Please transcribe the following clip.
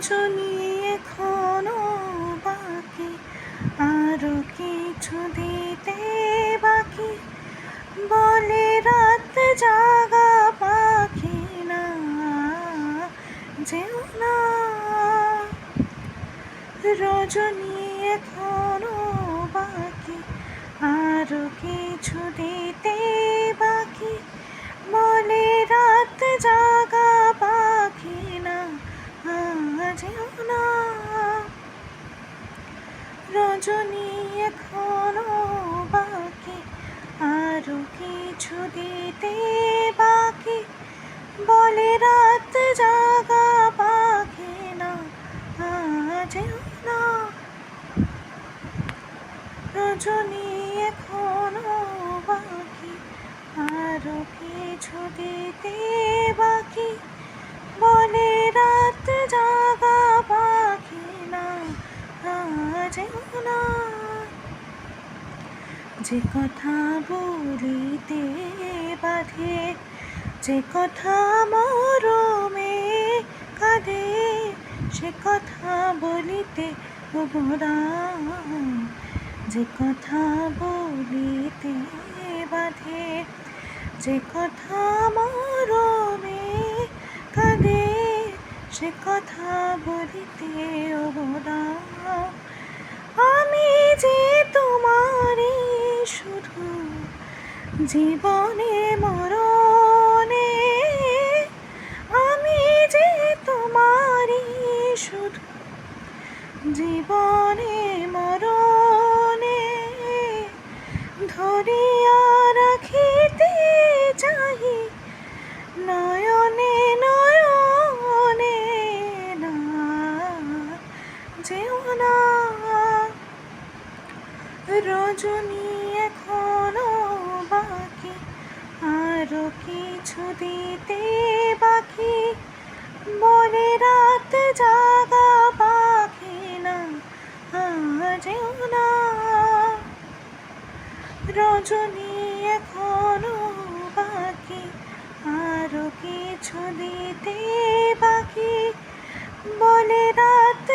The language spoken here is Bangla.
রজনী এখনো বাকি, আরো কিছু দিতে বাকি, বলে রাত জাগা পাখি না যেও না। রজনী এখনো বাকি, আরো কিছু দিতে বাকি, বলে রাত জাগা পাখি না যেও না। রজনী এখনো বাকি, আরো কিছু দিতে বাকি, বলে রাত জাগা পাখি না যেও না। রজনী এখনো বাকি, আরো কিছু দিতে বাকি, বলে রাত জাগা পাখি না যেও না। যে কথা বলিতে বাধে, যে কথা মরমে কাঁদে, সে কথা বলিতে গোরাম। যে কথা বলিতে বাধে, যে কথা মরমে কাঁদে, সে কথা বলিতে গোরাম। আমি যে তোমারই শুধু জীবনে মরণে, আমি যে তোমারই শুধু জীবনে মরণে, ধরিয়া রাখিতে চাহি নয়নে নয়নে না যেও না। রজনী এখনো বাকি, আরো কিছু দিতে বাকি, বলে রাত জাগা পাখি না যেও না। রজনী এখনো বাকি, আরো কিছু দিতে বাকি, বলে রাত